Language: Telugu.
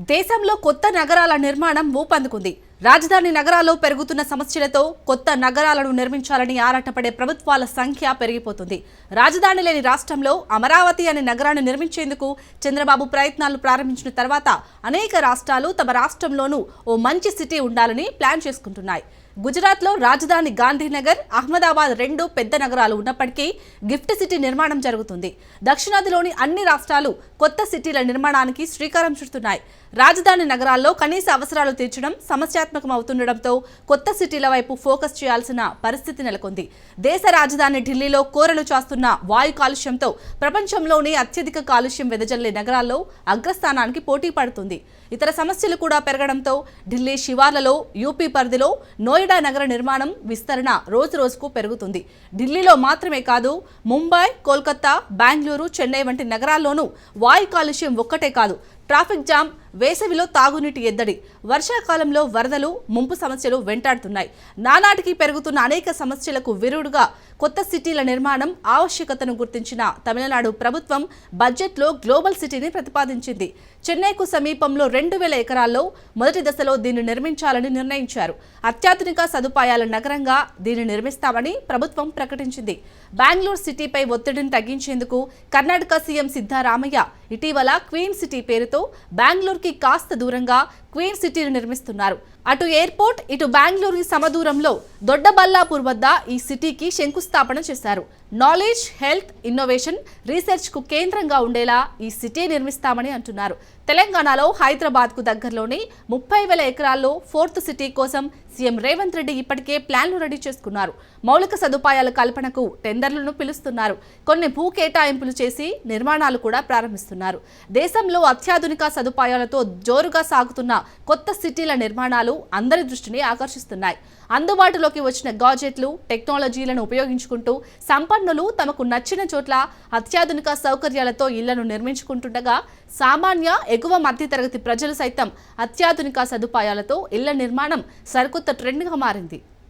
దేశంలో కొత్త నగరాల నిర్మాణం ఊపందుకుంది. రాజధాని నగరాల్లో పెరుగుతున్న సమస్యలతో కొత్త నగరాలను నిర్మించాలని ఆరాటపడే ప్రభుత్వాల సంఖ్య పెరిగిపోతుంది. రాజధాని లేని రాష్ట్రంలో అమరావతి అనే నగరాన్ని నిర్మించేందుకు చంద్రబాబు ప్రయత్నాలు ప్రారంభించిన తర్వాత అనేక రాష్ట్రాలు తమ రాష్ట్రంలోనూ ఓ మంచి సిటీ ఉండాలని ప్లాన్ చేసుకుంటున్నాయి. గుజరాత్లో రాజధాని గాంధీనగర్, అహ్మదాబాద్ రెండు పెద్ద నగరాలు ఉన్నప్పటికీ గిఫ్ట్ సిటీ నిర్మాణం జరుగుతుంది. దక్షిణాదిలోని అన్ని రాష్ట్రాలు కొత్త సిటీల నిర్మాణానికి శ్రీకారం చుడుతున్నాయి. రాజధాని నగరాల్లో కనీస అవసరాలు తీర్చడం సమస్యాత్మకం అవుతుండటంతో కొత్త సిటీల వైపు ఫోకస్ చేయాల్సిన పరిస్థితి నెలకొంది. దేశ రాజధాని ఢిల్లీలో కోరలు చాస్తున్న వాయు కాలుష్యంతో ప్రపంచంలోనే అత్యధిక కాలుష్యం వెదజల్లే నగరాల్లో అగ్రస్థానానికి పోటీ పడుతుంది. ఇతర సమస్యలు కూడా పెరగడంతో ఢిల్లీ శివార్లలో యూపీ పరిధిలో నోయిడా నగర నిర్మాణం విస్తరణ రోజురోజుకు పెరుగుతుంది. ఢిల్లీలో మాత్రమే కాదు, ముంబై, కోల్కతా, బెంగళూరు, చెన్నై వంటి నగరాల్లోనూ వాయు కాలుష్యం ఒక్కటే కాదు, ట్రాఫిక్ జామ్, వేసవిలో తాగునీటి ఎద్దడి, వర్షాకాలంలో వరదలు, ముంపు సమస్యలు వెంటాడుతున్నాయి. నానాటికి పెరుగుతున్న అనేక సమస్యలకు విరుడుగా కొత్త సిటీల నిర్మాణం ఆవశ్యకతను గుర్తించిన తమిళనాడు ప్రభుత్వం బడ్జెట్లో గ్లోబల్ సిటీని ప్రతిపాదించింది. చెన్నైకు సమీపంలో 2000 ఎకరాల్లో మొదటి దశలో దీన్ని నిర్మించాలని నిర్ణయించారు. అత్యాధునిక సదుపాయాల నగరంగా దీన్ని నిర్మిస్తామని ప్రభుత్వం ప్రకటించింది. బెంగళూరు సిటీపై ఒత్తిడిని తగ్గించేందుకు కర్ణాటక సీఎం సిద్ధరామయ్య ఇటీవల క్వీన్ సిటీ పేరుతో బెంగళూరుకి కాస్త దూరంగా క్వీన్ సిటీని నిర్మిస్తున్నారు. అటు ఎయిర్పోర్ట్, ఇటు బెంగళూరుకి సమదూరంలో దొడ్డబల్లాపూర్ వద్ద ఈ సిటీకి శంకుస్థాపన చేశారు. నాలెడ్జ్, హెల్త్, ఇన్నోవేషన్, రీసెర్చ్ కు కేంద్రంగా ఉండేలా ఈ సిటీ నిర్మిస్తామని అంటున్నారు. తెలంగాణలో హైదరాబాద్ కు దగ్గరలోని 30,000 ఎకరాల్లో 4th సిటీ కోసం సీఎం రేవంత్ రెడ్డి ఇప్పటికే ప్లాన్లు రెడీ చేసుకున్నారు. మౌలిక సదుపాయాల కల్పనకు టెండర్లను పిలుస్తున్నారు. కొన్ని భూ కేటాయింపులు చేసి నిర్మాణాలు కూడా ప్రారంభిస్తున్నారు. దేశంలో అత్యాధునిక సదుపాయాలతో జోరుగా సాగుతున్న కొత్త సిటీల నిర్మాణాలు అందరి దృష్టిని ఆకర్షిస్తున్నాయి. అందుబాటులోకి వచ్చిన గాడ్జెట్లు, టెక్నాలజీలను ఉపయోగించుకుంటూ సంపన్నులు తమకు నచ్చిన చోట్ల అత్యాధునిక సౌకర్యాలతో ఇళ్లను నిర్మించుకుంటుండగా సామాన్య, ఎగువ మధ్యతరగతి ప్రజలు సైతం అత్యాధునిక సదుపాయాలతో ఇళ్ల నిర్మాణం సరికొత్త ట్రెండ్గా మారింది.